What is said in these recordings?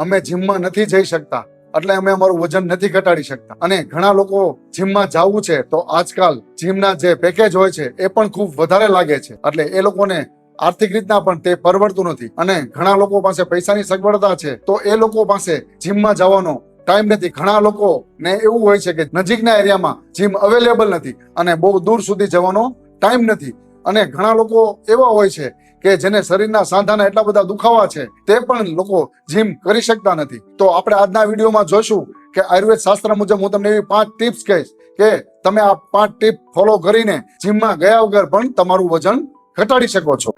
અમે જીમમાં નથી જઈ શકતા એટલે અમે અમારું વજન નથી ઘટાડી શકતા. અને ઘણા લોકો જીમમાં જવું છે તો આજકાલ જીમના જે પેકેજ હોય છે એ પણ ખૂબ વધારે લાગે છે, એટલે એ લોકોને આર્થિક રીતના પણ તે પરવડતું નથી. અને ઘણા લોકો પાસે પૈસાની સગવડતા છે તો એ લોકો પાસે જીમમાં જવાનો ટાઈમ નથી. ઘણા લોકો ને એવું હોય છે કે નજીકના એરિયામાં જીમ અવેલેબલ નથી અને બહુ દૂર સુધી જવાનો ટાઈમ નથી. અને ઘણા લોકો એવા હોય છે કે જેને શરીરના સાંધાના એટલા બધા દુખાવા છે તે પણ લોકો જીમ કરી શકતા નથી. તો આપણે આજના વિડીયોમાં જોઈશું કે આયુર્વેદ શાસ્ત્ર મુજબ હું તમને એવી 5 ટિપ્સ કહીશ કે તમે આ 5 ટિપ ફોલો કરીને જીમમાં ગયા વગર પણ તમારું વજન ઘટાડી શકો છો.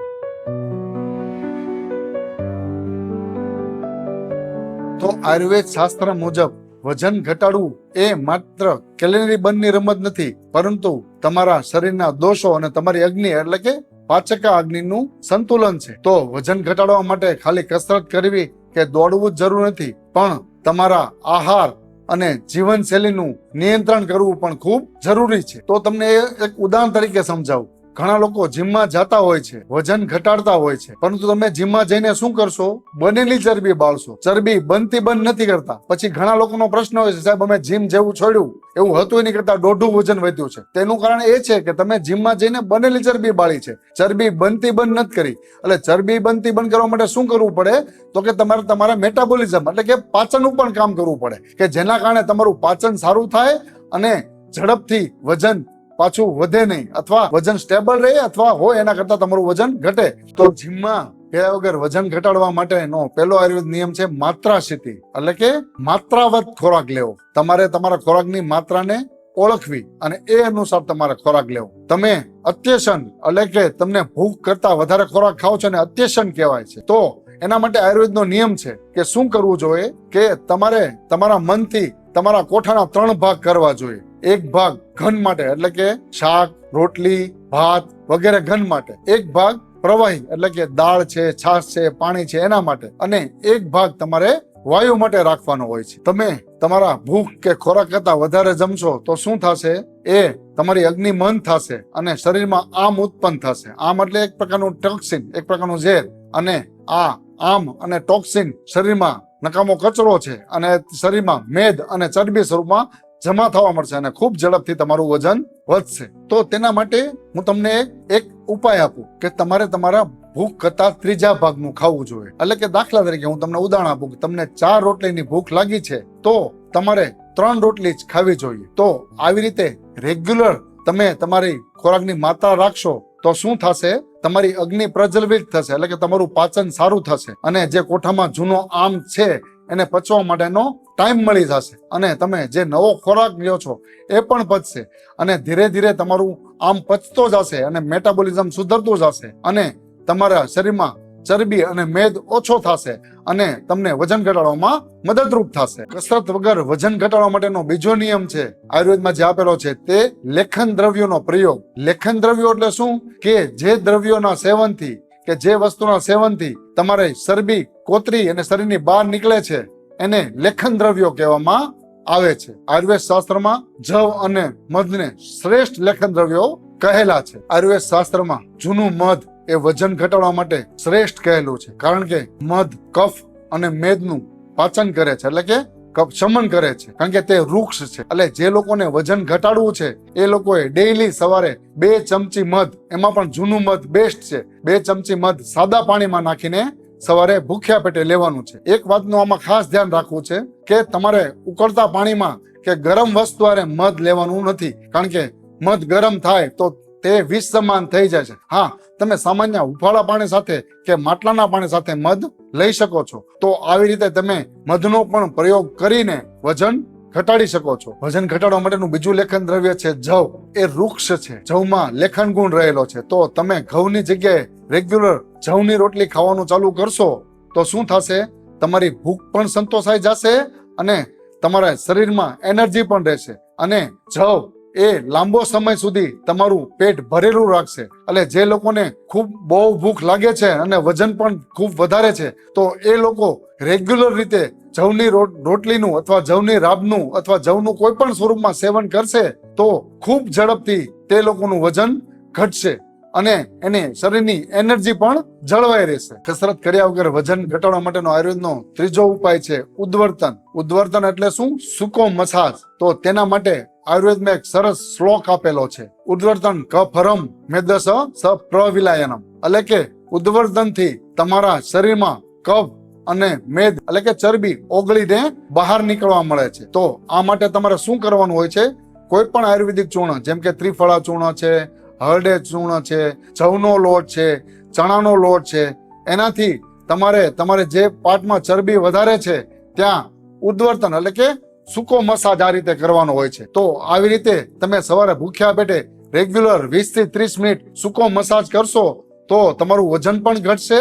તો આયુર્વેદ શાસ્ત્ર મુજબ વજન ઘટાડવું એ માત્ર કેલરી બર્નની રમત નથી, પરંતુ તમારા શરીરના દોષો અને તમારી અગ્નિ એટલે કે પાચકા અગ્નિનું સંતુલન છે. તો વજન ઘટાડવા માટે ખાલી કસરત કરવી કે દોડવું જ જરૂર નથી, પણ તમારા આહાર અને જીવનશૈલીનું નિયંત્રણ કરવું પણ ખૂબ જરૂરી છે. તો તમને એક ઉદાહરણ તરીકે સમજાવું. ઘણા લોકો જીમમાં જતા હોય છે, વજન ઘટાડતા હોય છે, પરંતુ તમે જીમમાં જઈને શું કરશો? બનેલી ચરબી બાળશો. ચરબી બનતી બંધ નથી કરતા. પછી ઘણા લોકોનો પ્રશ્ન હોય છે, સાહેબ અમે જીમ જેવું છોડ્યું, એવું હતું નહીં કરતા દોઢું વજન વધ્યું છે. તેનું કારણ એ છે કે તમે જીમમાં જઈને બનેલી ચરબી બાળી છે, ચરબી બનતી બંધ નથી કરી. એટલે ચરબી બનતી બંધ કરવા માટે શું કરવું પડે? તો કે તમારે તમારા મેટાબોલિઝમ એટલે કે પાચનનું પણ કામ કરવું પડે, કે જેના કારણે તમારું પાચન સારું થાય અને ઝડપથી વજન પાછું વધે નહીં, અથવા વજન સ્ટેબલ રહે, અથવા હોય એના કરતા તમારું વજન ઘટે. તો જીમમાં ગયા વગર વજન ઘટાડવા માટેનો પહેલો આયુર્વેદ નિયમ છે માત્રાશીતિ, એટલે કે માત્રાવત ખોરાક લેવો. તમારે તમારા ખોરાકની માત્રાને ઓળખવી અને એ અનુસાર તમારે ખોરાક લેવો. તમે અત્યસન એટલે કે તમને ભૂખ કરતા વધારે ખોરાક ખાઓ છો ને અત્યસન કહેવાય છે. તો એના માટે આયુર્વેદનો નિયમ છે કે શું કરવું જોઈએ કે તમારે તમારા મનથી તમારા કોઠાના 3 ભાગ કરવા જોઈએ. એક ભાગ ઘન માટે એટલે કે શાક, રોટલી, ભાત વગેરે ઘન માટે. એક ભાગ પ્રવાહી એટલે કે દાળ છે, છાશ છે, પાણી છે એના માટે. અને એક ભાગ તમારે વાયુ માટે રાખવાનો હોય છે. તમે તમારા ભૂખ કે ખોરાક કરતા વધારે જમશો તો શું થશે? એ તમારી અગ્નિ મંદ થશે અને શરીરમાં આમ ઉત્પન્ન થશે. આમ એટલે એક પ્રકારનું ટોક્સિન, એક પ્રકારનું ઝેર. અને આ આમ અને ટોક્સિન શરીરમાં નકામો કચરો છે અને શરીરમાં મેદ અને ચરબી સ્વરૂપમાં જમા થવા મળશે અને ખૂબ ઝડપથી તમારું વજન વધશે. તો તેના માટે હું તમને એક ઉપાય આપું કે તમારે તમારા ભૂખ કરતા 3જા ભાગનું ખાવું જોઈએ. એટલે કે દાખલા તરીકે હું તમને ઉદાહરણ આપું કે તમને 4 રોટલીની ભૂખ લાગી છે તો તમારે 3 રોટલી જ ખાવી જોઈએ. તો આવી રીતે રેગ્યુલર તમે તમારી ખોરાકની માત્રા રાખશો તો શું થશે? તમારી અગ્નિ પ્રજ્વલિત થશે, એટલે કે તમારું પાચન સારું થશે અને જે કોઠામાં જૂનો આમ છે એને પચવા માટેનો ટાઈમ મળી જશે અને તમે જે નવો ખોરાક લ્યો છો એ પણ પચશે અને ધીરે ધીરે તમારું આમ પચતો જશે અને મેટાબોલિઝમ સુધરતું જશે અને તમારા શરીરમાં ચરબી અને મેદ ઓછો થશે અને તમને વજન ઘટાડવામાં મદદરૂપ થશે. કસરત વગર વજન ઘટાડવા માટેનો બીજો નિયમ છે આયુર્વેદમાં જે આપેલો છે તે લેખન દ્રવ્યોનો પ્રયોગ. લેખન દ્રવ્યો એટલે શું? કે જે દ્રવ્યોના સેવનથી કે જે વસ્તુના સેવનથી તમારે ચરબી કોતરી અને શરીરની બહાર નીકળે છે એને લેખન દ્રવ્યો કહેવામાં આવે છે. આયુર્વેદ શાસ્ત્રમાં જવ અને મધને શ્રેષ્ઠ લેખન દ્રવ્યો કહેલા છે. આયુર્વેદ શાસ્ત્રમાં જૂનું મધ એ વજન ઘટાડવા માટે શ્રેષ્ઠ કહેલું છે, કારણ કે મધ કફ અને મેદનું પાચન કરે છે, એટલે કે કફ શમન કરે છે, કારણ કે તે વૃક્ષ છે. એટલે જે લોકોને વજન ઘટાડવું છે એ લોકોએ ડેઈલી સવારે 2 ચમચી મધ, એમાં પણ જૂનું મધ બેસ્ટ છે, 2 ચમચી મધ સાદા પાણીમાં નાખીને સવારે ભૂખ્યા પેટે લેવાનું છે. એક વાતનું આમાં ખાસ ધ્યાન રાખવું છે કે તમારે ઉકળતા પાણીમાં કે ગરમ વસ્તુ હારે મધ લેવાનું નથી, કારણ કે મધ ગરમ થાય તો તે વિષ સમાન થઈ જાય છે. હા, તમે સામાન્ય ઉફાળા પાણી સાથે કે માટલાના પાણી સાથે મધ લઈ શકો છો. તો આવી રીતે તમે મધનો પણ પ્રયોગ કરીને વજન ઘટાડી શકો છો. વજન ઘટાડવા માટેનું બીજું લેખન દ્રવ્ય છે જવ. એ વૃક્ષ છે, જવમાં લેખન ગુણ રહેલો છે. તો તમે ઘઉંની જગ્યાએ રેગ્યુલર જવની રોટલી ખાવાનું ચાલુ કરશો તો શું થશે? તમારી ભૂખ પણ સંતોષાઈ જશે અને તમારા શરીરમાં એનર્જી પણ રહેશે અને જવ એ લાંબો સમય સુધી તમારું પેટ ભરેલું રાખશે. એટલે જે લોકોને ખૂબ બહુ ભૂખ લાગે છે અને વજન પણ ખૂબ વધારે છે તો એ લોકો રેગ્યુલર રીતે જવની રોટલીનું અથવા જવની રાબનું અથવા જવનું કોઈ પણ સ્વરૂપમાં સેવન કરશે તો ખૂબ ઝડપથી તે લોકોનું વજન ઘટશે અને એની શરીરની એનર્જી પણ જળવાઈ રહેશે. કસરત કર્યા વગર વજન ઘટાડવા માટેનો આયુર્વેદનો ત્રીજો ઉપાય છે ઉદ્વર્તન. ઉદ્વર્તન એટલે શું? સૂકો મસાજ. તો તેના માટે આયુર્વેદમાં એક સરસ શ્લોક આપેલો છે. ઉદ્વર્તન કફરમ મેદસ સ પ્રવિલાયનમ. એટલે કે ઉદ્વર્તન થી તમારા શરીરમાં કફ અને મેદ એટલે કે ચરબી ઓગળીને બહાર નીકળવા મળે છે. તો આ માટે તમારે શું કરવાનું હોય છે? કોઈ પણ આયુર્વેદિક ચૂર્ણ જેમ કે ત્રિફળા ચૂર્ણ છે, હરડે ચૂર્ણ છે, જવનો લોટ છે, ચણાનો લોટ છે, એનાથી તમારે જે પાર્ટમાં ચરબી વધારે છે ત્યાં ઉદ્વર્તન એટલે કે સૂકો મસાજ આ રીતે કરવાનો હોય છે. તો આવી રીતે તમે સવારે ભૂખ્યા પેટે રેગ્યુલર 20 થી 30 મિનિટ સૂકો મસાજ કરશો તો તમારું વજન પણ ઘટશે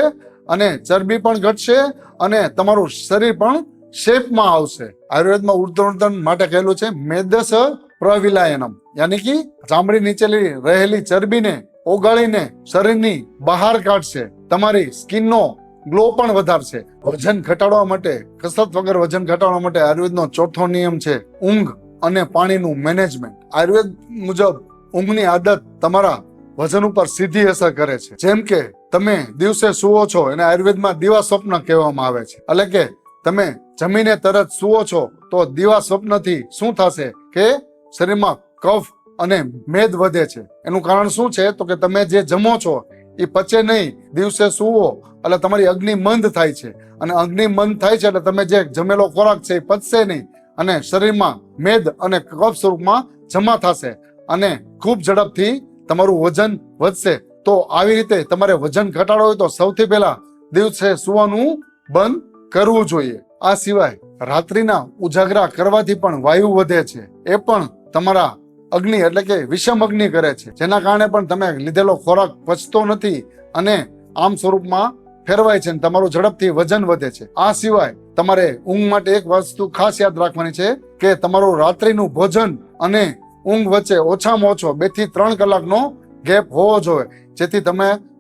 અને ચરબી પણ ઘટશે અને તમારું શરીર પણ શેપમાં આવશે. આયુર્વેદમાં ઉદ્વર્તન માટે કહેલું છે મેદસ પ્રવિલાયનમ, યાની કે ચામડી નીચે રહેલી ચરબીને ઓગાળીને શરીરની બહાર કાઢશે. તમારી સ્કિનનો ગ્લો પણ વધારશે. વજન ઘટાડવા માટે, કસરત વગર વજન ઘટાડવા માટે આયુર્વેદનો ચોથો નિયમ છે ઊંઘ અને પાણીનું મેનેજમેન્ટ. આયુર્વેદ મુજબ ઊંઘની આદત તમારા વજન ઉપર સીધી અસર કરે છે. જેમ કે તમે દિવસે સુવો છો એને આયુર્વેદમાં દિવા સ્વપ્ન કહેવામાં આવે છે. એટલે કે તમે જમીને તરત સુવો છો તો દિવા સ્વપ્નથી શું થશે કે શરીરમાં કફ અને મેદ વધે છે. એનું કારણ શું છે? તો કે તમે જે જમો છો એ પચે નહીં. દિવસે સુવો એટલે તમારી અગ્નિ મંદ થાય છે અને અગ્નિ મંદ થાય છે એટલે તમે જે જમેલો ખોરાક છે એ પચશે નહીં અને શરીરમાં મેદ અને કફ સ્વરૂપમાં જમા થશે અને ખૂબ ઝડપથી તમારું વજન વધશે. તો આવી રીતે તમારે વજન ઘટાડવું હોય તો સૌથી પહેલા દિવસે સુવાનું બંધ કરવું જોઈએ. આ સિવાય રાત્રિના ઉજાગરા કરવાથી પણ વાયુ વધે છે. એ પણ તમારા અગ્નિ એટલે કે વિષમ અગ્નિ કરે છે, જેના કારણે પણ તમે લીધેલો ખોરાક પચતો નથી અને આમ સ્વરૂપમાં ફેરવાય છે અને તમારું ઝડપથી વજન વધે છે. આ સિવાય તમારે ઊંઘ માટે એક વસ્તુ ખાસ યાદ રાખવાની છે કે તમારું રાત્રિનું ભોજન અને ઊંઘ વચ્ચે ઓછામાં ઓછો 2 થી 3 કલાકનો ગેપ હોવો જોઈએ, જેથી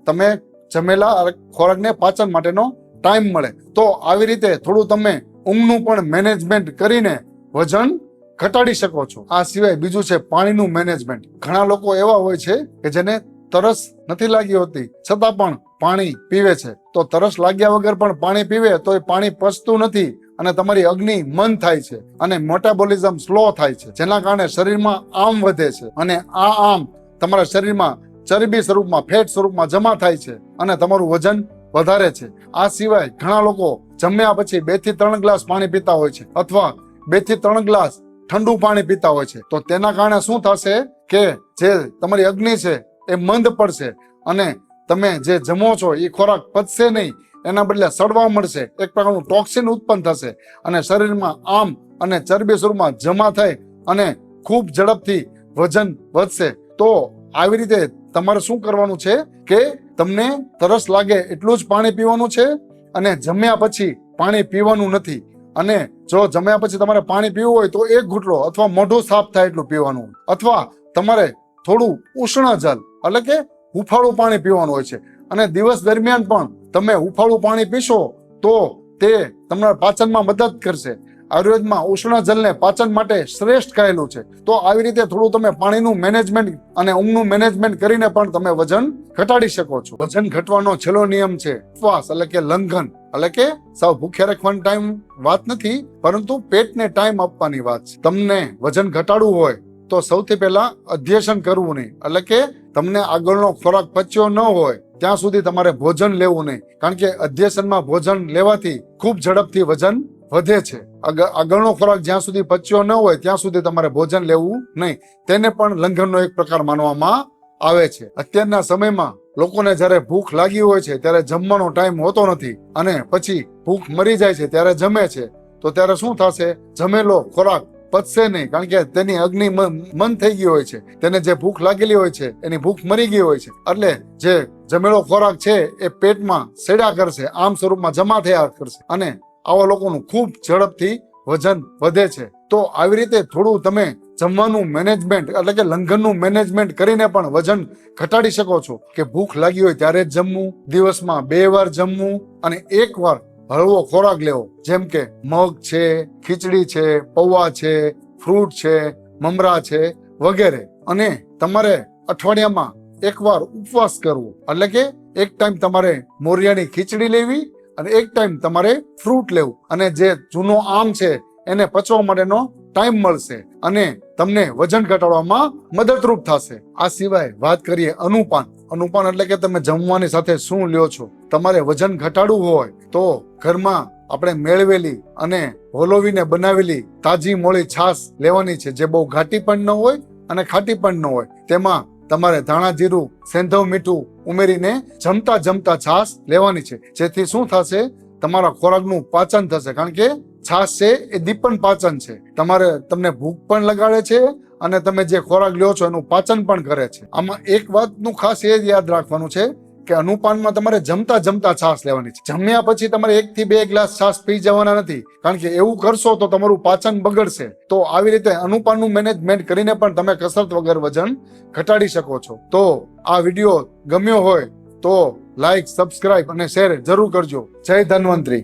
તમે જમેલા ખોરાકને પાચન માટેનો ટાઈમ મળે. તો આવી રીતે થોડું તમે ઊંઘનું પણ મેનેજમેન્ટ કરીને વજન ઘટાડી શકો છો. આ સિવાય બીજું છે પાણીનું મેનેજમેન્ટ. ઘણા લોકો એવા હોય છે કે જેને તરસ નથી લાગી હોતી છતાં પણ પાણી પીવે છે. તો તરસ લાગ્યા વગર પણ પાણી પીવે તો એ પાણી પચતું નથી અને તમારી અગ્નિ મંદ થાય છે અને મેટાબોલિઝમ સ્લો થાય છે, જેના કારણે શરીરમાં આમ વધે છે અને આ આમ તમારા શરીરમાં ચરબી સ્વરૂપમાં, ફેટ સ્વરૂપમાં જમા થાય છે અને તમારું વજન વધારે છે. આ સિવાય ઘણા લોકો જમ્યા પછી 2 થી 3 ગ્લાસ પાણી પીતા હોય છે અથવા 2 થી 3 ગ્લાસ ઠંડુ પાણી પીતા હોય છે. તો તેના કારણે શું થશે કે જે તમારી અગ્નિ છે એ મંદ પડશે અને તમે જે જમો છો એ ખોરાક પચશે નહીં, એના બદલે સડવા મળશે. એક પ્રકારનું ટોક્સિન ઉત્પન્ન થશે અને શરીરમાં આમ અને ચરબી સ્વરૂપમાં જમા થાય અને ખૂબ ઝડપથી વજન વધશે. તો આવી રીતે તમારે શું કરવાનું છે કે તમને તરસ લાગે એટલું જ પાણી પીવાનું છે અને જમ્યા પછી પાણી પીવાનું નથી. અને જો જમ્યા પછી તમારે પાણી પીવું હોય તો 1 ઘૂંટડો અથવા મોઢું સાફ થાય એટલું પીવાનું, અથવા તમારે થોડું ઉષ્ણ જલ એટલે કે હુંફાળું પાણી પીવાનું હોય છે. અને દિવસ દરમિયાન પણ તમે હુંફાળું પાણી પીશો તો તે તમારા પાચનમાં મદદ કરશે. આયુર્વેદમાં ઉષ્ણ જલને પાચન માટે શ્રેષ્ઠ કહેલું છે. તો આવી રીતે થોડું તમે પાણીનું મેનેજમેન્ટ અને ઊંઘનું મેનેજમેન્ટ કરીને પણ તમે વજન ઘટાડી શકો છો. વજન ઘટવાનો છેલ્લો નિયમ છે ઉપવાસ એટલે કે લંઘન. એટલે કે સાવ ભૂખ્યા રાખવાનો ટાઈમ વાત નથી, પરંતુ પેટને ટાઈમ આપવાની વાત છે. તમને વજન ઘટાડવું હોય તો સૌથી પહેલા અધ્યસન કરવું નહીં. એટલે કે તમને આગળનો ખોરાક પચ્યો ન હોય ત્યાં સુધી તમારે ભોજન લેવું નહીં, કારણ કે અધ્યસનમાં ભોજન લેવાથી ખૂબ ઝડપથી વજન વધે છે. આગળનો ખોરાક જ્યાં સુધી પચ્યો ન હોય ત્યાં સુધી તમારે ભોજન લેવું નહીં. તેને પણ લંઘનનો એક પ્રકાર માનવામાં આવે છે. અત્યારના સમયમાં લોકોને જ્યારે ભૂખ લાગી હોય છે ત્યારે જમવાનો ટાઈમ હોતો નથી અને પછી ભૂખ મરી જાય છે ત્યારે જમે છે. તો ત્યારે શું થશે? જમેલો ખોરાક પચશે નહીં, કારણ કે તેની અગ્નિ મંદ થઈ ગઈ હોય છે. તેને જે ભૂખ લાગેલી હોય છે એની ભૂખ મરી ગઈ હોય છે, એટલે જે જમેલો ખોરાક છે એ પેટમાં સેડા કરશે, આમ સ્વરૂપમાં જમા થયા કરશે અને આવા લોકોનું ખૂબ ઝડપથી વજન વધે છે. તો આવી રીતે થોડું તમે જમવાનું મેનેજમેન્ટ એટલે કે લંઘનનું મેનેજમેન્ટ કરીને પણ વજન ઘટાડી શકો છો. કે ભૂખ લાગી હોય ત્યારે જ જમવું, દિવસમાં 2 વાર જમવું અને 1 વાર હળવો ખોરાક લેવો, જેમ કે મગ છે, ખીચડી છે, પૌવા છે, ફ્રૂટ છે, મમરા છે વગેરે. અને તમારે અઠવાડિયામાં એકવાર ઉપવાસ કરવો, એટલે કે એક ટાઈમ તમારે મોરિયાની ખીચડી લેવી અને એક ટાઈમ તમારે ફ્રૂટ લેવું, અને જે જૂનો આમ છે એને પચવા માટેનો ટાઈમ મળશે અને તમને વજન ઘટાડવામાં મદદરૂપ થશે. આ સિવાય વાત કરીએ અનુપાન. અનુપાન એટલે કે તમે જમવાની સાથે શું લ્યો છો. તમારે વજન ઘટાડવું હોય તો ઘરમાં આપણે મેળવેલી અને હોલોવીને બનાવેલી તાજી મોળી છાશ લેવાની છે, જે બહુ ઘાટી પણ ન હોય અને ખાટી પણ ન હોય. તેમાં તમારે ધાણા જીરું, સેંધવ મીઠું ઉમેરીને જમતા જમતા છાશ લેવાની છે, જેથી શું થશે, તમારા ખોરાકનું પાચન થશે. કારણ કે છાશ છે એ દીપન પાચન છે, તમને ભૂખ પણ લગાડે છે અને તમે જે ખોરાક લ્યો છો એનું પાચન પણ કરે છે. આમાં એક વાતનું ખાસ એ યાદ રાખવાનું છે કે અનુપાનમાં તમારે જમતા જમતા છાશ લેવાની છે. જમ્યા પછી તમારે 1 થી 2 ગ્લાસ છાશ પી જવાના નથી, કારણ કે એવું કરશો તો તમારું પાચન બગડશે. તો આવી રીતે અનુપાનનું મેનેજમેન્ટ કરીને પણ તમે કસરત વગર વજન ઘટાડી શકો છો. તો આ વિડીયો ગમ્યો હોય તો લાઈક, સબસ્ક્રાઇબ અને શેર જરૂર કરજો. જય ધન્વંતરી.